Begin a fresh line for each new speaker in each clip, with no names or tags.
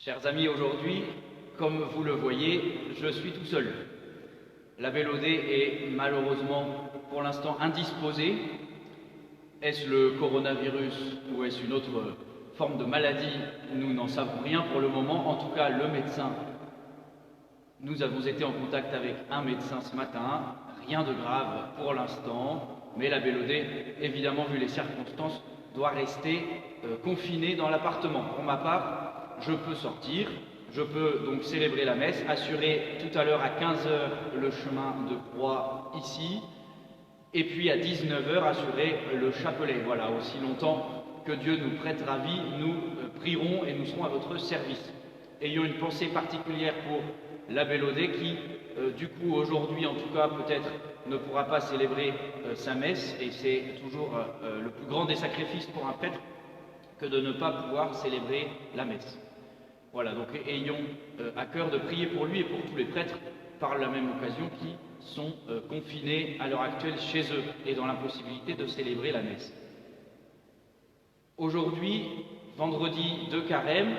Chers amis, aujourd'hui, comme vous le voyez, je suis tout seul. La Bélodée est malheureusement pour l'instant indisposée. Est-ce le coronavirus ou est-ce une autre forme de maladie? Nous n'en savons rien pour le moment. En tout cas, le médecin, nous avons été en contact avec un médecin ce matin. Rien de grave pour l'instant, mais la Bélodée, évidemment, vu les circonstances, doit rester confinée dans l'appartement. Pour ma part, je peux sortir, je peux donc célébrer la messe, assurer tout à l'heure à 15 h le chemin de croix ici, et puis à 19 h assurer le chapelet. Voilà, aussi longtemps que Dieu nous prêtera vie, nous prierons et nous serons à votre service. Ayons une pensée particulière pour la Bélodée qui, du coup, aujourd'hui en tout cas, peut-être ne pourra pas célébrer sa messe, et c'est toujours le plus grand des sacrifices pour un prêtre que de ne pas pouvoir célébrer la messe. Voilà, donc ayons à cœur de prier pour lui et pour tous les prêtres par la même occasion qui sont confinés à l'heure actuelle chez eux et dans l'impossibilité de célébrer la messe. Aujourd'hui, vendredi de Carême,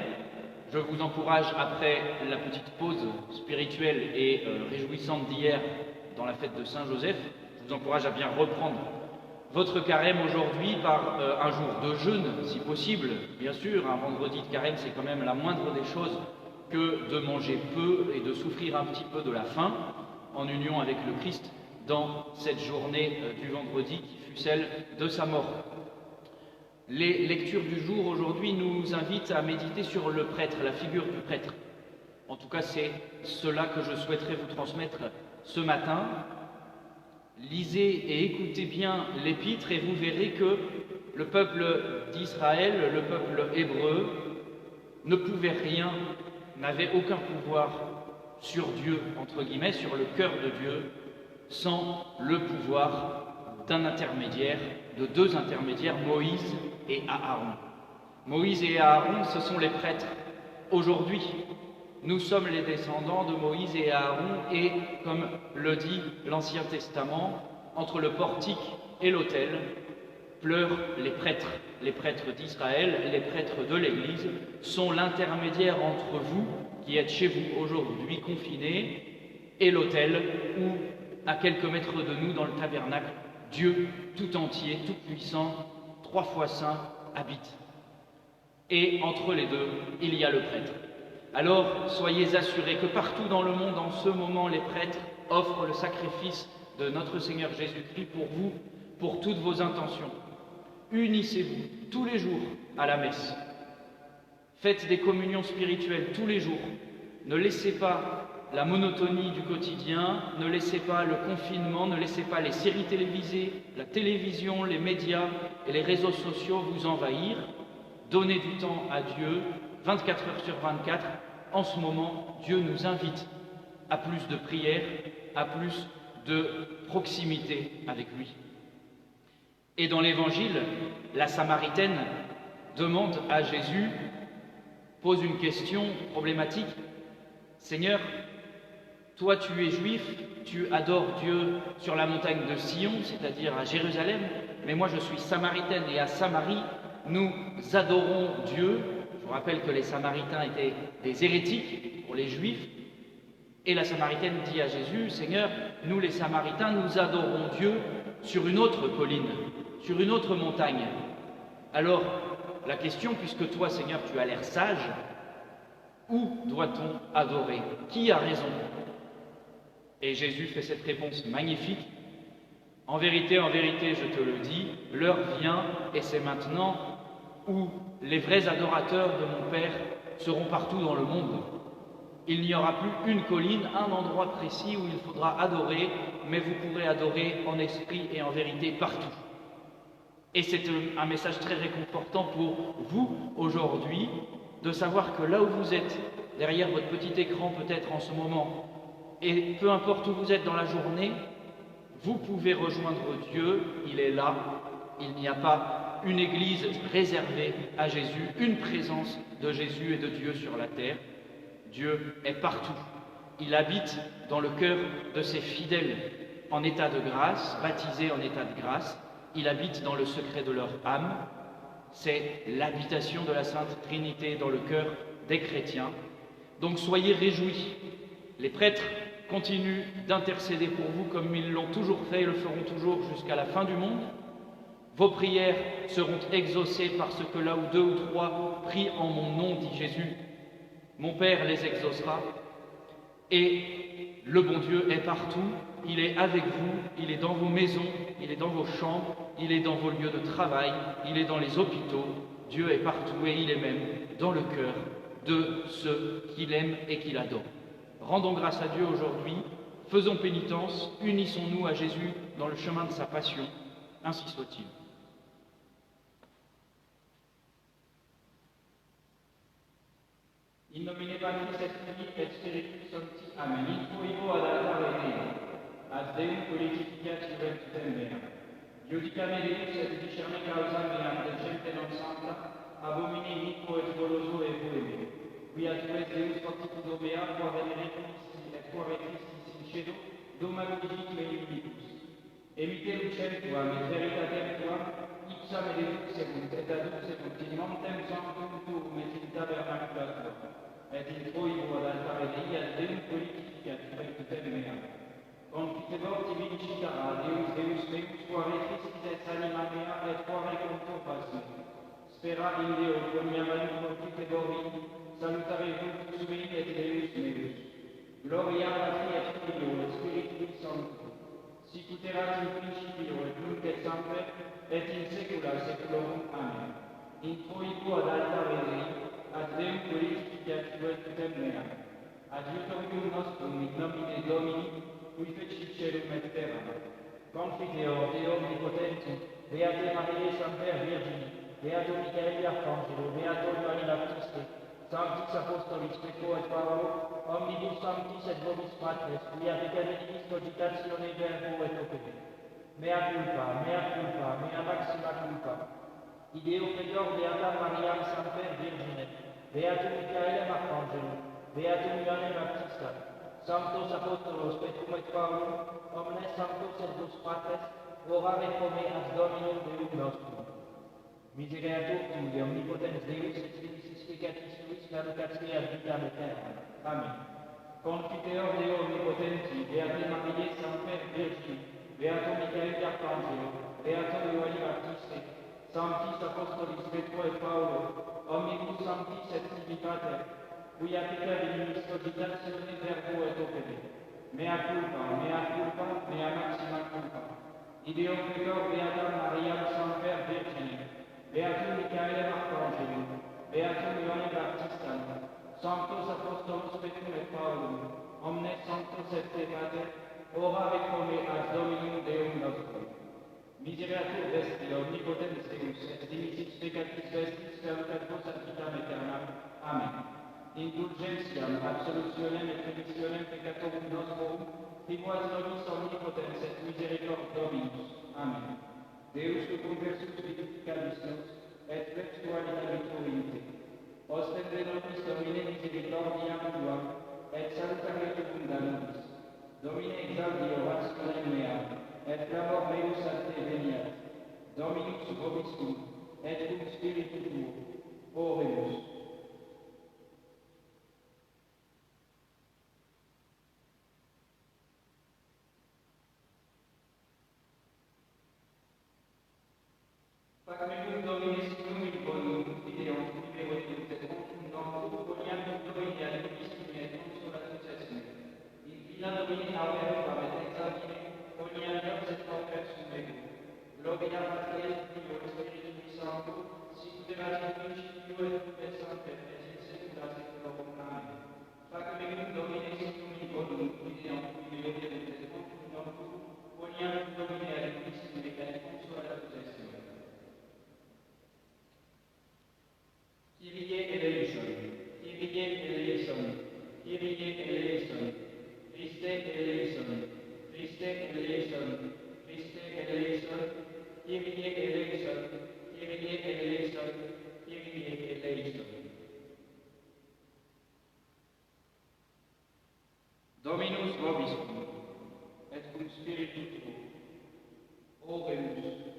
je vous encourage, après la petite pause spirituelle et réjouissante d'hier dans la fête de Saint-Joseph, je vous encourage à bien reprendre votre carême aujourd'hui par un jour de jeûne, si possible. Bien sûr, un vendredi de carême, c'est quand même la moindre des choses que de manger peu et de souffrir un petit peu de la faim, en union avec le Christ dans cette journée du vendredi qui fut celle de sa mort. Les lectures du jour aujourd'hui nous invitent à méditer sur le prêtre, la figure du prêtre. En tout cas, c'est cela que je souhaiterais vous transmettre ce matin. Lisez et écoutez bien l'épître et vous verrez que le peuple d'Israël, le peuple hébreu, ne pouvait rien, n'avait aucun pouvoir sur Dieu, entre guillemets, sur le cœur de Dieu, sans le pouvoir d'un intermédiaire, de deux intermédiaires, Moïse et Aaron. Moïse et Aaron, ce sont les prêtres. Aujourd'hui, nous sommes les descendants de Moïse et Aaron et, comme le dit l'Ancien Testament, entre le portique et l'autel, pleurent les prêtres d'Israël, les prêtres de l'Église, sont l'intermédiaire entre vous, qui êtes chez vous aujourd'hui confinés, et l'autel où, à quelques mètres de nous dans le tabernacle, Dieu tout entier, tout puissant, 3 fois saint, habite. Et entre les deux, il y a le prêtre. Alors, soyez assurés que partout dans le monde, en ce moment, les prêtres offrent le sacrifice de notre Seigneur Jésus-Christ pour vous, pour toutes vos intentions. Unissez-vous tous les jours à la messe. Faites des communions spirituelles tous les jours. Ne laissez pas la monotonie du quotidien, ne laissez pas le confinement, ne laissez pas les séries télévisées, la télévision, les médias et les réseaux sociaux vous envahir. Donnez du temps à Dieu, 24 heures sur 24. En ce moment, Dieu nous invite à plus de prière, à plus de proximité avec lui. Et dans l'Évangile, la Samaritaine demande à Jésus, pose une question problématique. Seigneur, toi tu es juif, tu adores Dieu sur la montagne de Sion, c'est-à-dire à Jérusalem, mais moi je suis samaritaine et à Samarie, nous adorons Dieu. Je vous rappelle que les Samaritains étaient des hérétiques pour les Juifs. Et la Samaritaine dit à Jésus, Seigneur, nous les Samaritains, nous adorons Dieu sur une autre colline, sur une autre montagne. Alors, la question, puisque toi, Seigneur, tu as l'air sage, où doit-on adorer? Qui a raison? Et Jésus fait cette réponse magnifique. En vérité, je te le dis, l'heure vient, et c'est maintenant, où les vrais adorateurs de mon Père seront partout dans le monde. Il n'y aura plus une colline, un endroit précis où il faudra adorer, mais vous pourrez adorer en esprit et en vérité partout. Et c'est un message très réconfortant pour vous aujourd'hui, de savoir que là où vous êtes, derrière votre petit écran peut-être en ce moment, et peu importe où vous êtes dans la journée, vous pouvez rejoindre Dieu, il est là. Il n'y a pas une église réservée à Jésus, une présence de Jésus et de Dieu sur la terre. Dieu est partout. Il habite dans le cœur de ses fidèles en état de grâce, baptisés en état de grâce. Il habite dans le secret de leur âme. C'est l'habitation de la Sainte Trinité dans le cœur des chrétiens. Donc soyez réjouis. Les prêtres continuent d'intercéder pour vous comme ils l'ont toujours fait et le feront toujours jusqu'à la fin du monde. Vos prières seront exaucées parce que là où 2 ou 3 prient en mon nom, dit Jésus, mon Père les exaucera. Et le bon Dieu est partout, il est avec vous, il est dans vos maisons, il est dans vos chambres, il est dans vos lieux de travail, il est dans les hôpitaux. Dieu est partout et il est même dans le cœur de ceux qu'il aime et qu'il adore. Rendons grâce à Dieu aujourd'hui, faisons pénitence, unissons-nous à Jésus dans le chemin de sa passion, ainsi soit-il. In nomine Patris et Filii et Spiritus Sancti. Amen. Introibo ad altare Dei, ad Deum politiciat juventutem mea. Iudicame Deus et discerne causa mea de gente non santa, abomine iniquo et doloso et voeme. Quia tu es Deus fortitudo mea, qua venere Christi et qua Christis in cedo, doma ludigit me inimicus. Emite lucem tuam et veritatem tuam, ipsa me deduxerunt et aduxerunt in montem sanctum tuum et in tabernacula tuam. Et introibo ad altare Dei ad Deum politiciat juventutem mea. Confitebor tibi dicicara, Deus meus, quare Christis et anima mea, et quare conturbas me. Spera in Deo, quia manu confitebor vini, salutare vultus mei et Deus meus. Gloria Patri et Filio et Spiritui Sancto, sic ut erat in principio et nunc et semper, et in saecula saeculorum. Amen. Introibo ad altare Dei, ad Deum politiciat juventutem mea. Adiutorium nostrum in nomine Domini, qui fecit celum et terram. Confiteor Deo omnipotentum, Beate Mariae Semper Virgini, Beato Michaeli Arcangelo, Beato Ioanni Baptiste, Sanctis Apostolis Petro et Paolo, omnibus sanctis et vobis patres, quia peccavitis cogitatione verbo et opere. Mea culpa, mea maxima culpa. Ideo Pedor Beata Mariam Semper Virgine, Beatum Michaelem Arcangelo, Beatum Ioannem Baptista, Sanctos Apostolos Petrum et Paulum, omnes sanctos et vos patres, ora recome ad Dominum Deum nostrum. Misereatur tui, omnipotens Deus, et felicis peccatis tuis, caducatque ad vitam aeternam. Amen. Confiteor Deo omnipotenti, Beate Mariae Semper Virgini, Beato Michaeli Arcangelo, Beato Ioanni Baptiste, Sanctis Apostolis Petro et Paolo, omnibus sanctis et tibi pater, quia peccabilis cogitatione verbo et opere. Mea culpa, mea maxima culpa. Ideo Pedor Beata Mariam Semper Virgine, Beatum Michaelem Arcangelo, Beatum Ioannem Baptista, Sanctos Apostolos Petrum et Paulum, omnes sanctos et te pater, ora recome ad Dominum Deum nostrum. Misereatur vesti, omnipotens Deus, et dimittis peccatis vestis, caducat vos ad vitam aeternam. Amen. Indulgentiam, absolutionem et remissionem peccatorum nostrorum, fimuas nobis omnipotens et misericors Dominus. Amen. Deus tu conversus vivificalis nos, et flexualis habitur in te. Ostende nobis Domine misericordiam tuam, et salutare fecunda nobis. Domine exaudi orationem mea, et clamor meus ad te veniat. Dominus vobiscum, et cum spiritu tuo. Oremus. Fac mecum Domine signum in bonum, fideum, vivero et contum non coniam Domine ad nobiscum et consolatus est me. In fina Domine aureum et examine, coniam Deus et conversum mecum. Gloria Patri et Filio et Spiritui Sancto, sic ut erat in principio et nunc et semper et in saecula saeculorum. Amen. Fac mecum Domine signum in bonum, fideum, vivero et contum non coniam Domine ad nobiscum et consolatus est me. Kyrie eleison, Kyrie eleison, Kyrie eleison, Christe eleison, Christe eleison, Christe eleison, Kyrie eleison, Kyrie eleison, Kyrie eleison. Dominus vobiscum, et cum spiritu tuo. Oremus.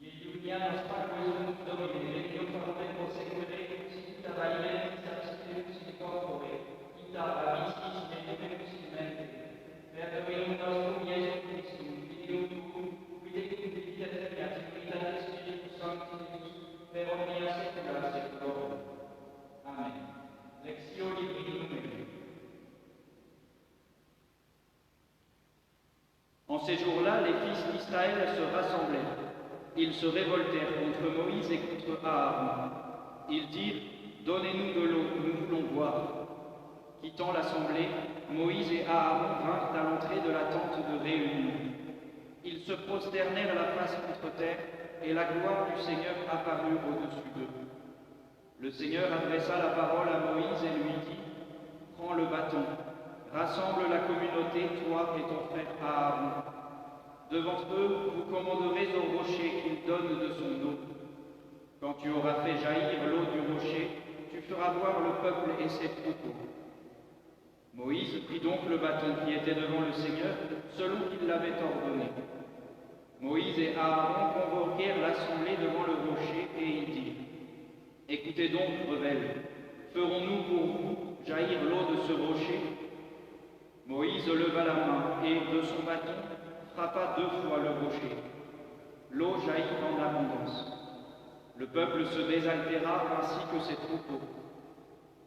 Iulianus Pacuus Domine, Regnum Parlamento Sequere, Sicuta Valere, Sapsius
fils d'Israël se rassemblèrent. Ils se révoltèrent contre Moïse et contre Aaron. Ils dirent, donnez-nous de l'eau, nous voulons boire. Quittant l'assemblée, Moïse et Aaron vinrent à l'entrée de la tente de réunion. Ils se prosternèrent la face contre terre, et la gloire du Seigneur apparut au-dessus d'eux. Le Seigneur adressa la parole à Moïse et lui dit, prends le bâton, rassemble la communauté, toi et ton frère Aaron. Devant eux, vous commanderez au rocher qu'il donne de son eau. Quand tu auras fait jaillir l'eau du rocher, tu feras boire le peuple et ses troupeaux. Moïse prit donc le bâton qui était devant le Seigneur, selon qu'il l'avait ordonné. Moïse et Aaron convoquèrent l'assemblée devant le rocher et ils dirent, écoutez donc, rebelles, ferons-nous pour vous jaillir l'eau de ce rocher? Moïse leva la main et, de son bâton, frappa 2 fois le rocher. L'eau jaillit en abondance. Le peuple se désaltéra ainsi que ses troupeaux.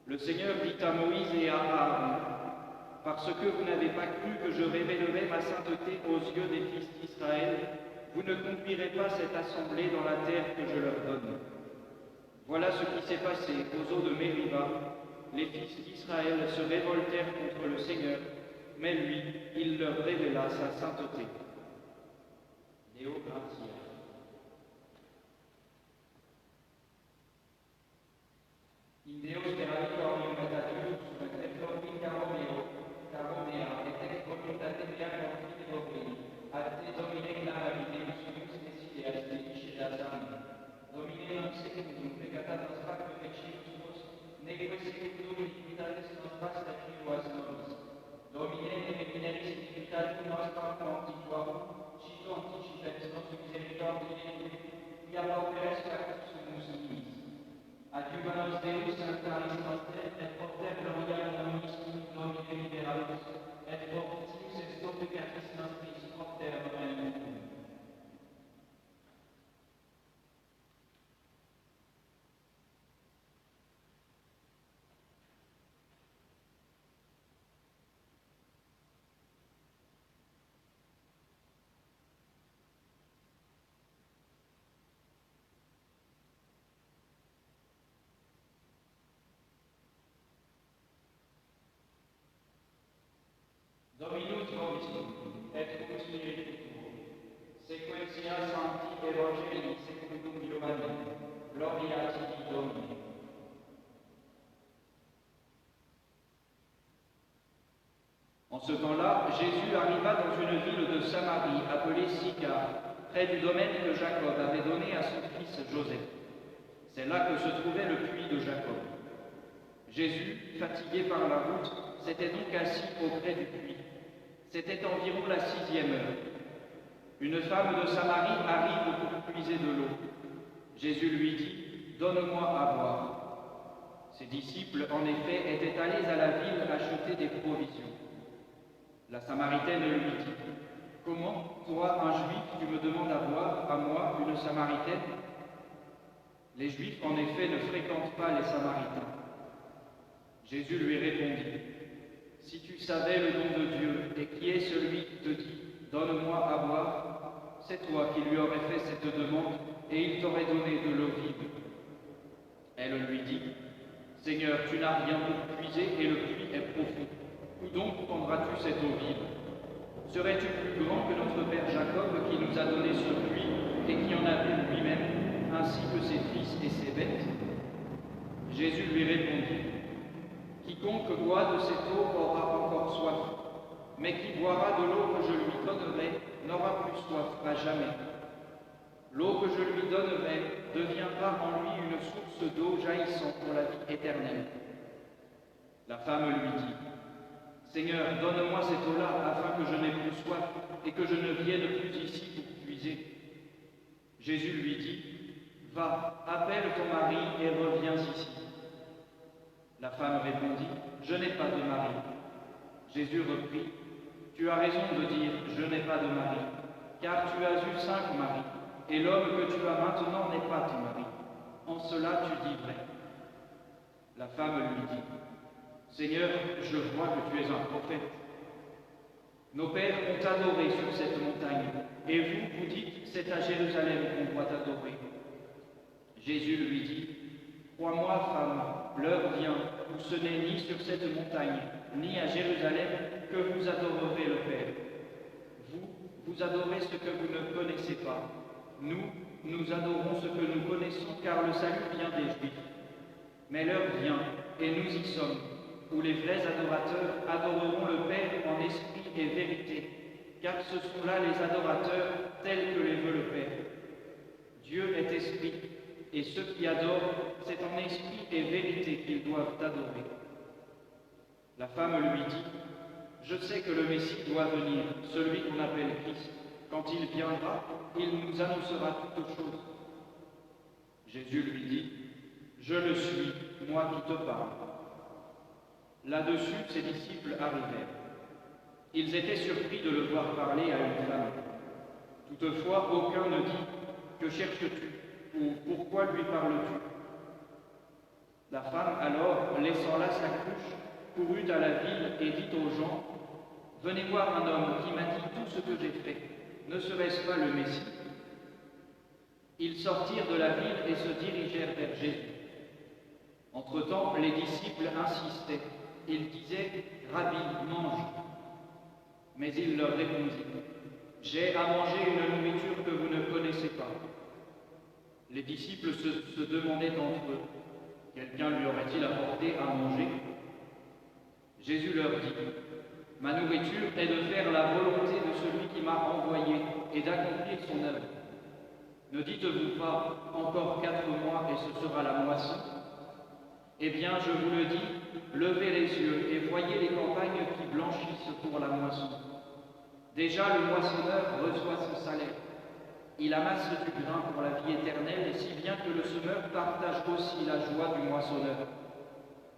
Le Seigneur dit à Moïse et à Aaron, parce que vous n'avez pas cru que je révélerais ma sainteté aux yeux des fils d'Israël, vous ne conduirez pas cette assemblée dans la terre que je leur donne. Voilà ce qui s'est passé aux eaux de Mériba. Les fils d'Israël se révoltèrent contre le Seigneur, mais lui, il leur révéla sa sainteté. Deo Gratia. In Deus speravitorium et adius et florvin caromea et ex voluntate mea confine domini, ad te domine clamavi Deus ideas delice dasam. Domine non secundum peccata nostra perfectionibus, neque secundum iniquitatis nostras requiruas nobis. Domine ne mineris iniquitatis nostra quantituam, cito anticipet nostrum misericordiae, quia pauperes cactus inis. Adiuvanos Deus sanctaris noster, et porter gloria nominis Domine liberabis, et fortitius est peccatis nostris porter nomen tuum. Dominus vobiscum, et cum spiritu tuo, sequentia sancti Evangelii secundum Ioannem, gloria tibi Domine. En ce temps-là, Jésus arriva dans une ville de Samarie appelée Sychar, près du domaine que Jacob avait donné à son fils Joseph. C'est là que se trouvait le puits de Jacob. Jésus, fatigué par la route, s'était donc assis auprès du puits. C'était environ la 6e heure. Une femme de Samarie arrive pour puiser de l'eau. Jésus lui dit, « Donne-moi à boire. » Ses disciples, en effet, étaient allés à la ville acheter des provisions. La Samaritaine lui dit, « Comment, toi, un Juif, tu me demandes à boire, à moi, une Samaritaine ?» Les Juifs, en effet, ne fréquentent pas les Samaritains. Jésus lui répondit, « Si tu savais le don de Dieu et qui est celui qui te dit « Donne-moi à boire », c'est toi qui lui aurais fait cette demande et il t'aurait donné de l'eau vive. » Elle lui dit, « Seigneur, tu n'as rien pour puiser et le puits est profond. Où donc prendras-tu cette eau vive? Serais-tu plus grand que notre père Jacob qui nous a donné ce puits et qui en a bu lui-même, ainsi que ses fils et ses bêtes ?» Jésus lui répondit, « Quiconque boit de cette eau aura encore soif, mais qui boira de l'eau que je lui donnerai n'aura plus soif à jamais. L'eau que je lui donnerai deviendra en lui une source d'eau jaillissant pour la vie éternelle. » La femme lui dit, « Seigneur, donne-moi cette eau-là afin que je n'ai plus soif et que je ne vienne plus ici pour puiser. » Jésus lui dit, « Va, appelle ton mari et reviens ici. » La femme répondit, « Je n'ai pas de mari. » Jésus reprit, « Tu as raison de dire, je n'ai pas de mari, car tu as eu 5 maris, et l'homme que tu as maintenant n'est pas ton mari. En cela tu dis vrai. » La femme lui dit, « Seigneur, je vois que tu es un prophète. Nos pères ont adoré sur cette montagne, et vous, vous dites, c'est à Jérusalem qu'on doit adorer. Jésus lui dit, crois-moi, femme, l'heure vient où ce n'est ni sur cette montagne, ni à Jérusalem que vous adorerez le Père. Vous adorez ce que vous ne connaissez pas. Nous adorons ce que nous connaissons, car le salut vient des Juifs. Mais l'heure vient, et nous y sommes, où les vrais adorateurs adoreront le Père en esprit et vérité, car ce sont là les adorateurs tels que les veut le Père. Dieu est esprit, et ceux qui adorent, c'est en esprit et vérité qu'ils doivent adorer. La femme lui dit, je sais que le Messie doit venir, celui qu'on appelle Christ. Quand il viendra, il nous annoncera toutes choses. Jésus lui dit, je le suis, moi qui te parle. Là-dessus, ses disciples arrivèrent. Ils étaient surpris de le voir parler à une femme. Toutefois, aucun ne dit, que cherches-tu ou pourquoi lui parles-tu? La femme alors, laissant là sa cruche, courut à la ville et dit aux gens, venez voir un homme qui m'a dit tout ce que j'ai fait. Ne serait-ce pas le Messie? Ils sortirent de la ville et se dirigèrent vers Jésus. Entre-temps, les disciples insistaient. Ils disaient, Rabbi, mange. Mais il leur répondit, j'ai à manger une nourriture que vous ne connaissez pas. Les disciples se demandaient entre eux, quelqu'un lui aurait-il apporté à manger? Jésus leur dit, ma nourriture est de faire la volonté de celui qui m'a envoyé et d'accomplir son œuvre. Ne dites-vous pas, encore 4 mois et ce sera la moisson? Eh bien, je vous le dis, levez les yeux et voyez les campagnes qui blanchissent pour la moisson. Déjà, le moissonneur reçoit son salaire. Il amasse du grain pour la vie éternelle, si bien que le semeur partage aussi la joie du moissonneur.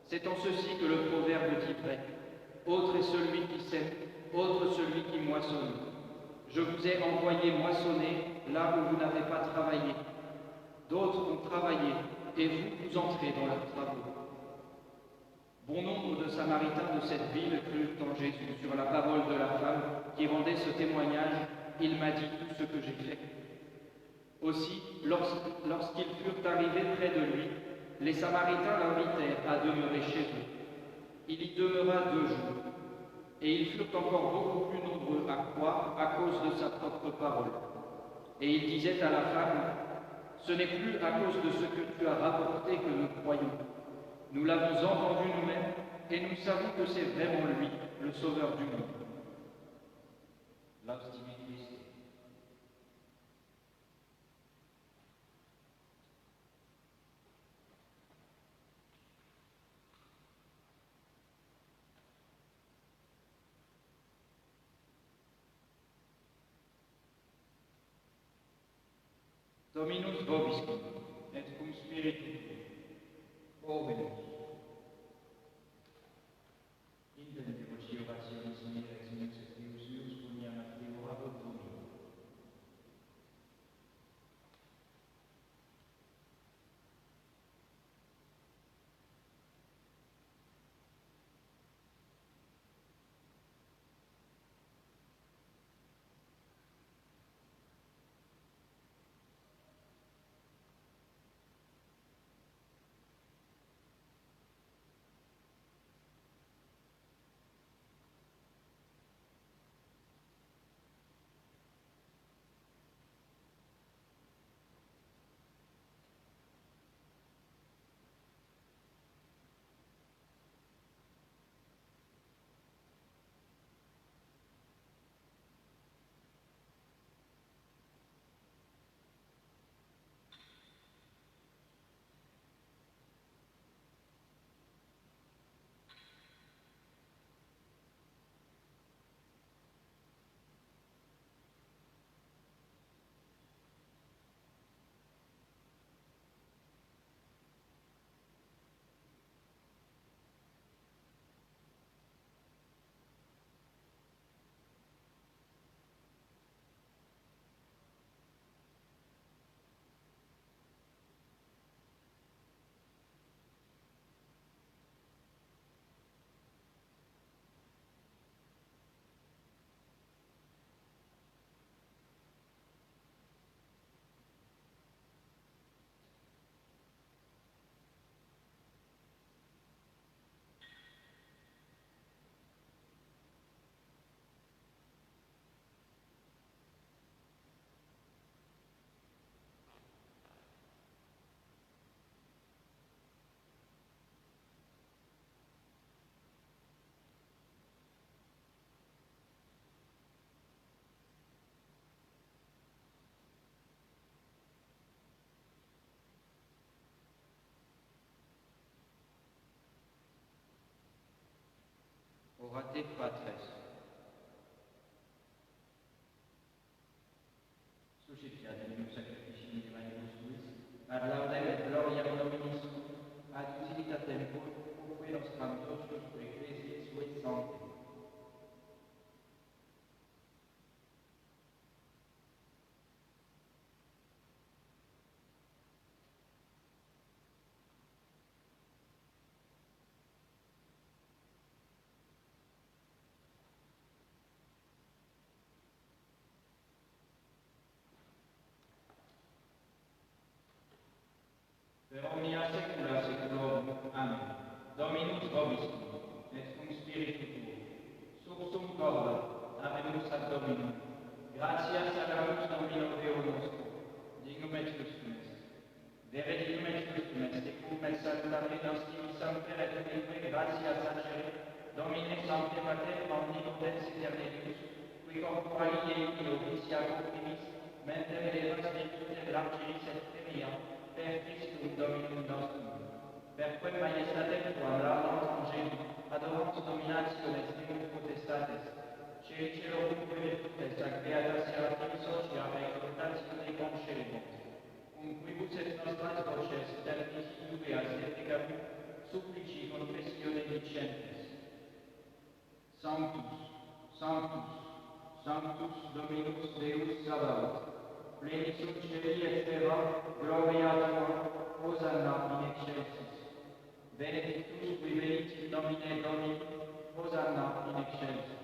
C'est en ceci que le proverbe dit vrai. Autre est celui qui sème, autre celui qui moissonne. Je vous ai envoyé moissonner là où vous n'avez pas travaillé. D'autres ont travaillé, et vous entrez dans leurs travaux. Bon nombre de Samaritains de cette ville crurent en Jésus sur la parole de la femme qui rendait ce témoignage. Il m'a dit tout ce que j'ai fait. Aussi, lorsqu'ils furent arrivés près de lui, les Samaritains l'invitèrent à demeurer chez eux. Il y demeura 2 jours, et ils furent encore beaucoup plus nombreux à croire à cause de sa propre parole. Et il disait à la femme, ce n'est plus à cause de ce que tu as rapporté que nous croyons. Nous l'avons entendu nous-mêmes, et nous savons que c'est vraiment lui, le Sauveur du monde. Dominus vobiscum, et cum spiritu, ovenus. In the devocio passionis miseris mixus Deus ius uniam activo abot Domini. Orate Patres. Suscitia Deus sacrificium Divinae Tuis, ad laudem et gloriam Domini sui, ad utilitatem quoque nostram Deus ecclesiae sui sancti. Per omnia saecula saeculorum. Amen. Dominus vobiscum, et cum spiritu tuo. Sursum corda, habemus ad Dominum. Gratias agamus Domino Deo nostro. Dignum et justum est. Vere dignum et justum est, et cum et salutare nostri sancter et benque gratias agere, Domine sancte pater omnipotens aeternus, qui corporali et officiago primis, mentem elevas virtute largiris et premia, per Christum Dominum nostrum. Per quem maestatem tuam laudant angeli, adorant dominationes Deum potestates, cei celorum virtutes ac beata serafim socia exaltatione concedebant, cum quibus et nostras voces ternis iubeas et peccarum, supplici confessione dicentes. Sanctus, Sanctus, Sanctus Dominus Deus Sabaoth, plenis sunt celi et terra, gloria tua, Hosanna in excelsis. Benedictus qui venit in nomine Domini, Hosanna in excelsis.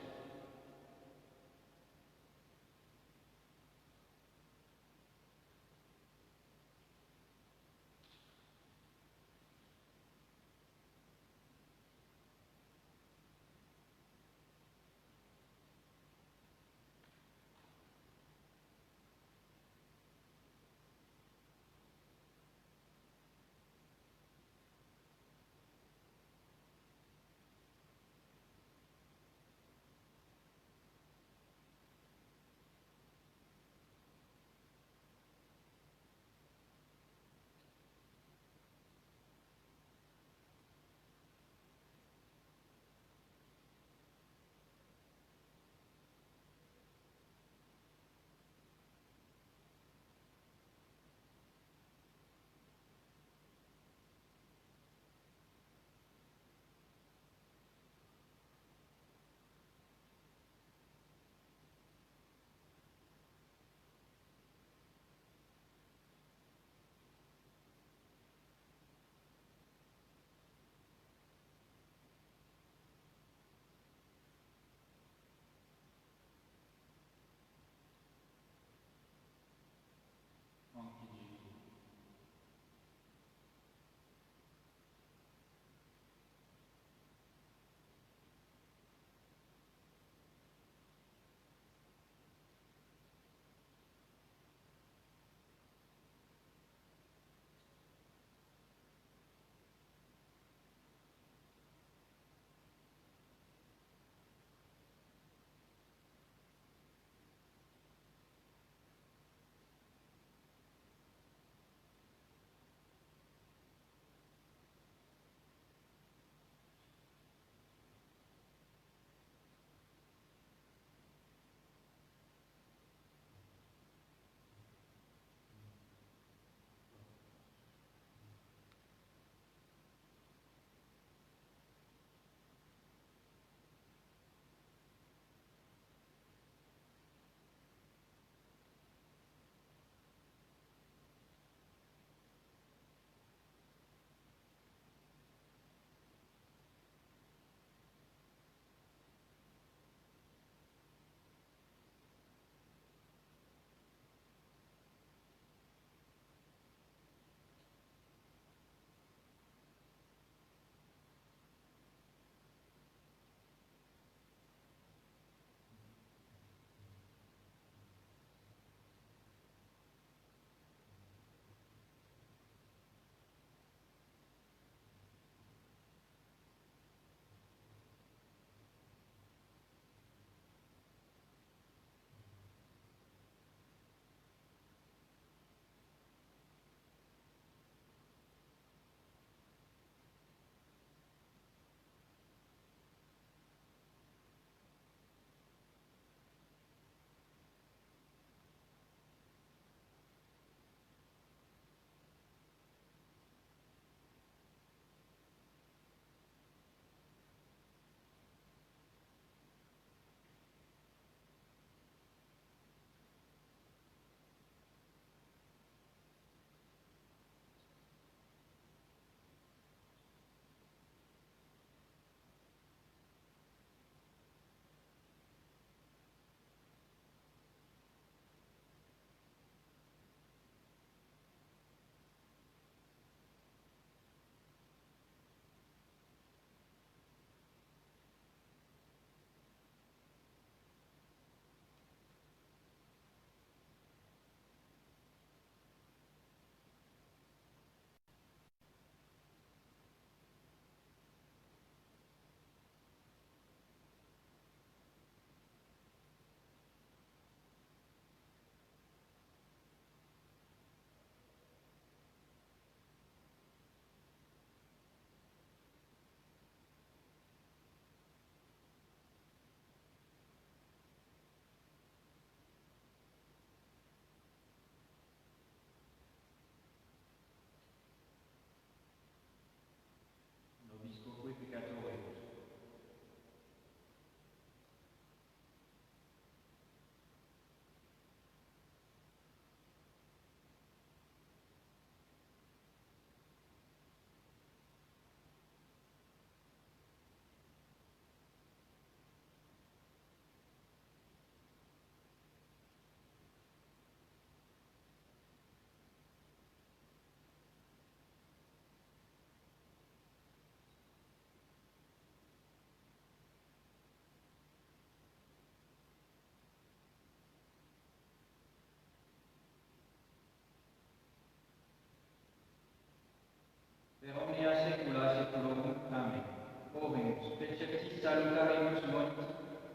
declaremus moniti,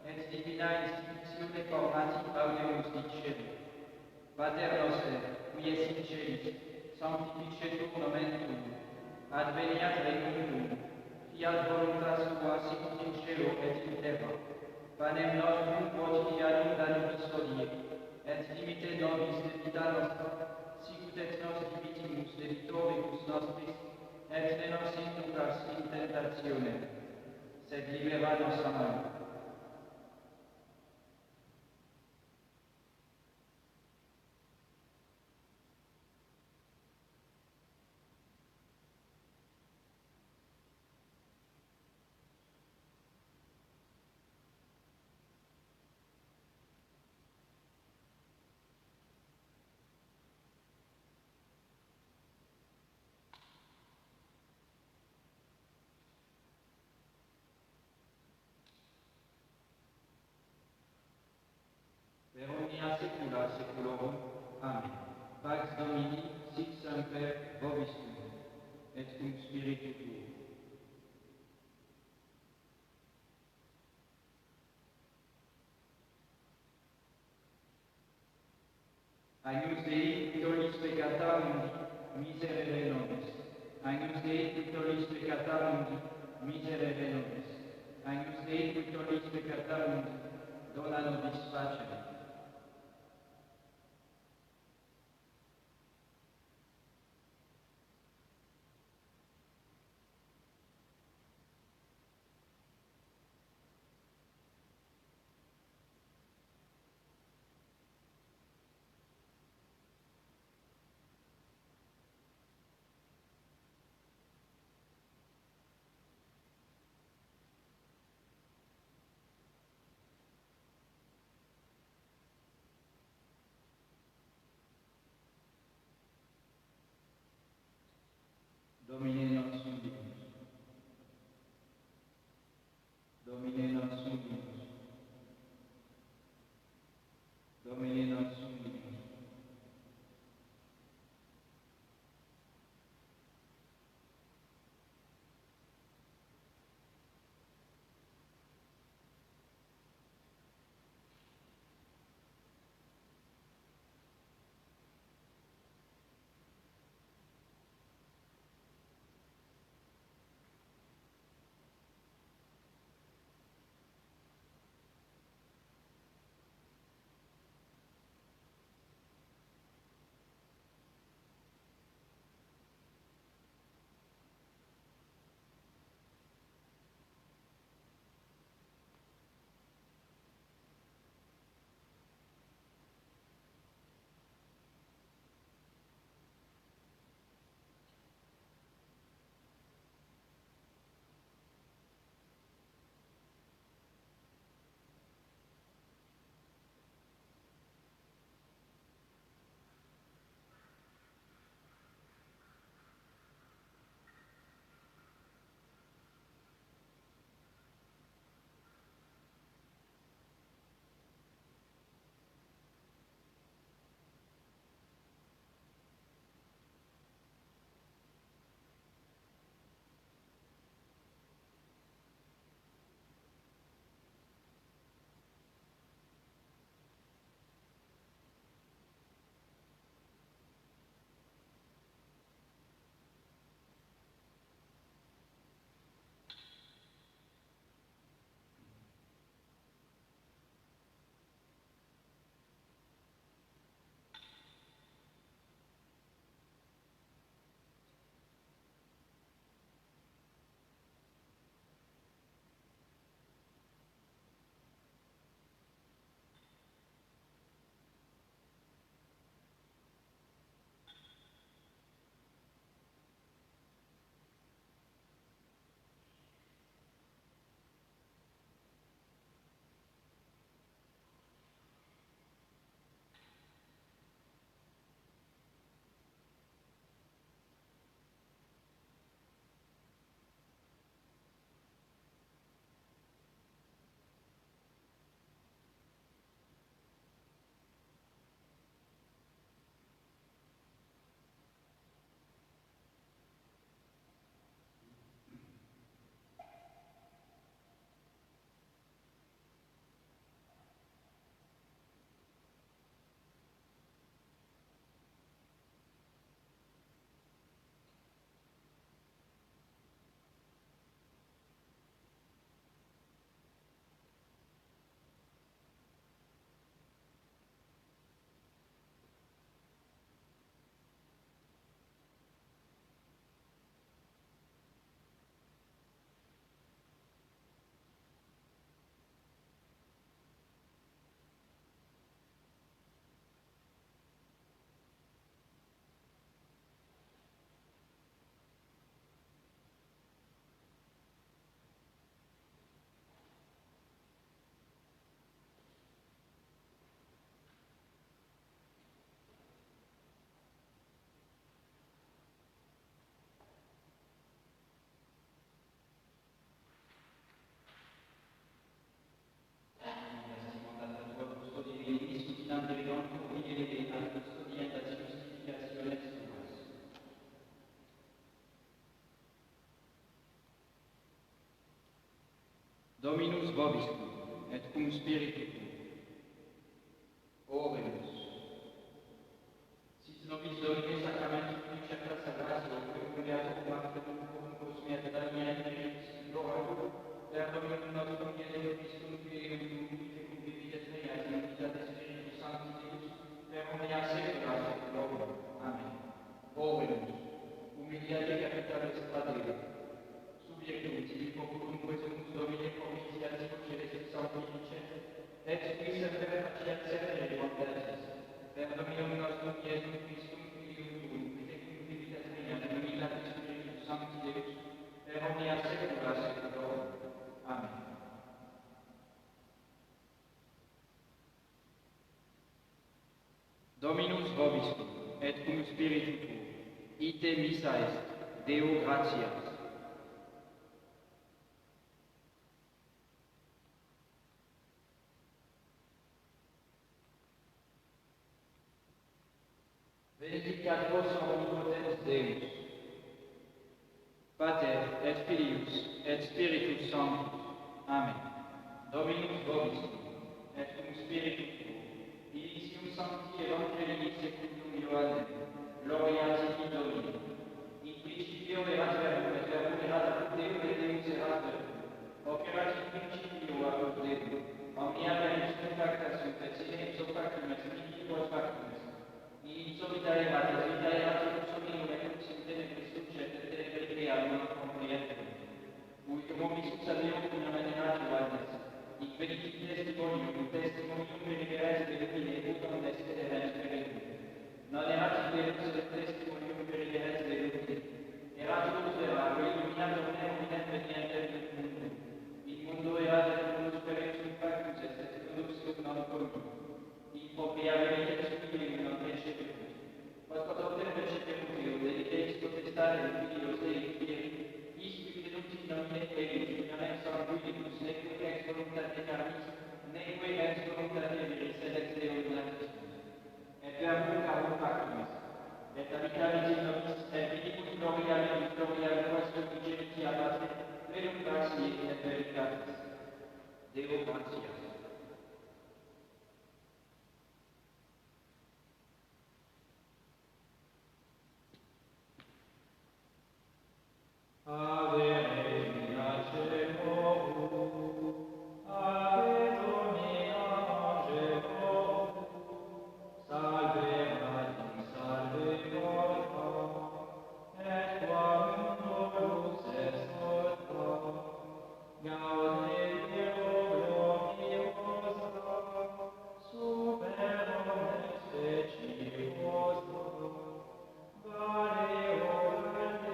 et divina institutione formati audemus dicere. Pater noster, qui es in celis, sanctificetur nomen tuum, adveniat regnum tuum, fiat voluntas tua sicut in cielo et in terra. Panem nostrum quotidianum da nobis hodie, et dimite nobis debita nostra, sicut et nos dibitimus debitoribus nostris, et ne nos inducas in tentationem, sed libera nos a malo. Per omnia saecula saeculorum. Amen. Pax Domini, sic semper vobiscum, et cum spiritu tuo. Agnus Dei, qui tollis peccata mundi, miserere nobis. Agnus Dei, qui tollis peccata mundi, miserere nobis. Agnus Dei, qui tollis peccata mundi, dona nobis pacem. y a custodientas justificaciones tuas. Dominus vobiscum, et cum spiritu tuo. Oremus. Sit nobis Domine sacramentum certa sagratio, peculiatum factum cosmet Daniel Merits, Loratum, per Dominum nostrum Iesum Christum Filium Tuum, cum viviet reat in unitate Spiritus Sancti Deus, per omnia saecula saeculorum. Amen. Oremus. Humiliate capitales Deo. Subjectum tibi populorum quesumus Domine propitiatio celestis sanctifice, et qui semper faciat servere bondatis, per Dominum nostrum Iesum Christum Filium Tuum, et cum vivitat regnat in unitate Spiritus Sancti Deus, per omnia saecula saeculorum. Amen. Dominus vobiscum, et cum spiritu tuo, ite missa est, Deo gratias. Benedicat vos omnipotens Deus, Pater et Filius et Spiritus Sanctus. Amen. Dominus vobiscum, et cum spiritu tuo, initium sancti evangelii secundum Ioannem, gloria tibi Domine. In principio erat verbum, et verbum erat apud Deum, et Deus erat verbum. Operat in principio apud Deum, omnia verbis facta sunt, et sine ipso factum est, nihil post factum est. Ipso vita erat, et vita erat in hominum, et lux in tenebris lucet, et tenebris crea non comprehensum. Ut momisus ad Deum cum nomenerat Ioannes, in veritate testimonium verigeres de Domine, utum est ederens perenum. Non erat Deus et testimonium verigeres de Domine. Erat lux vera, illuminator neuminem venientem in mundo. In mundo erat et mundus per exum factus est, et productum non commun. In propria veritas filium non recepemus. Post quatortem recepemus eo, dediceis potestare filios Dei fieri, isque denuti nomine Deus, non ex sanguinibus, neque ex voluntate carnis, neque ex voluntate viris, sed ex Deo donatissimum. Et verbum carum factum est, et habitavit in nobis, et vidibus gloria Deus, gloria quaestio vigeritia Patre, plenum gratiae et veritatis. Deo gratias. Ave Regina Caelorum, Ave Domina Angelorum, Salve Maria, Salve Maria, et quam dolus est nostra, gaude Deo gloriosa, super omnes speciosa, vale orante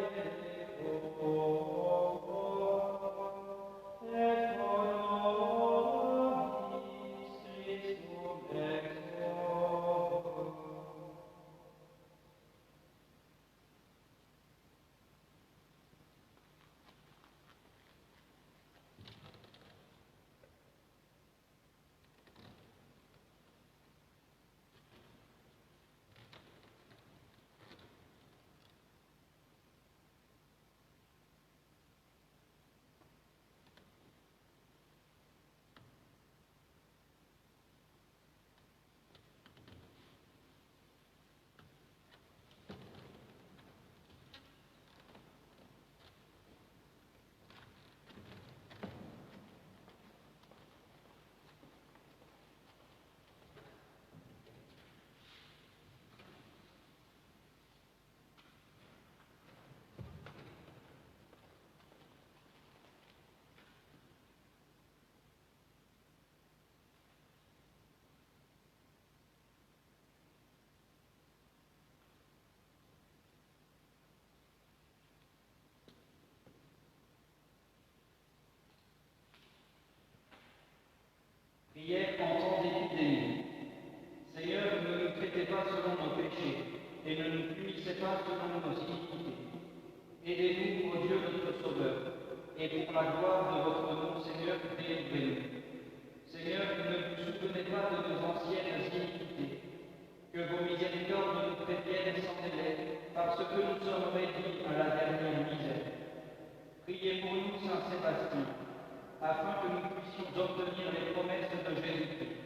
Prière en temps d'épidémie. Seigneur, ne nous traitez pas selon nos péchés, et ne nous punissez pas selon nos iniquités. Aidez-nous, ô Dieu notre Sauveur, et pour la gloire de votre nom, Seigneur, délivrez-nous. Seigneur, ne vous souvenez pas de nos anciennes iniquités, Que vos miséricordes nous préviennent sans délai, parce que nous sommes réduits à la dernière misère. Priez pour nous, Saint Sébastien, afin que nous puissions obtenir les promesses de Jésus-Christ.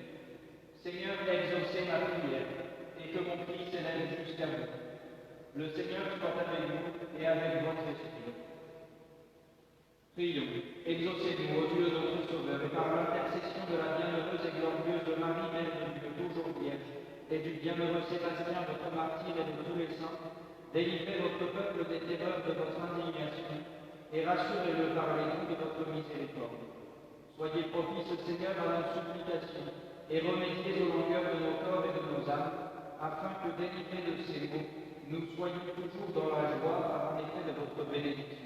Seigneur, exaucez ma prière, et que mon cri s'élève jusqu'à vous. Le Seigneur soit avec vous et avec votre esprit. Prions, exaucez-nous, ô Dieu notre Sauveur, et par l'intercession de la bienheureuse et glorieuse Marie, Mère de Dieu, toujours vierge, et du bienheureux Sébastien, votre martyr, et de tous les saints, délivrez votre peuple des terreurs de votre indignation, et rassurez-le par les coups de votre miséricorde. Soyez propice, Seigneur, à la supplication, et remédiez aux langueurs de nos corps et de nos âmes, afin que, délivrés de ces maux, nous soyons toujours dans la joie par l'effet de votre bénédiction.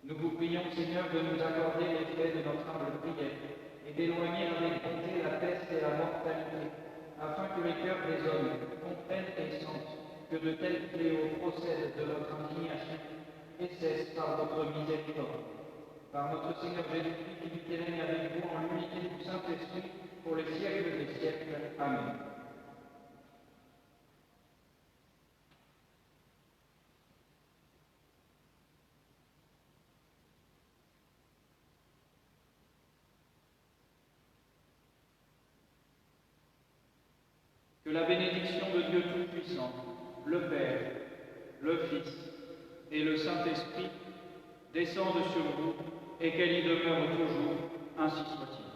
Nous vous prions, Seigneur, de nous accorder l'effet de notre humble prière, et d'éloigner avec bonté la peste et la mortalité, afin que les cœurs des hommes comprennent et sentent que de tels fléaux procèdent de votre indignation et cessent par votre miséricorde. Par notre Seigneur Jésus-Christ, qui vit et règne avec vous en l'unité du Saint-Esprit, pour les siècles des siècles. Amen. Que la bénédiction de Dieu Tout-Puissant, le Père, le Fils et le Saint-Esprit descende sur vous et qu'elle y demeure toujours, ainsi soit-il.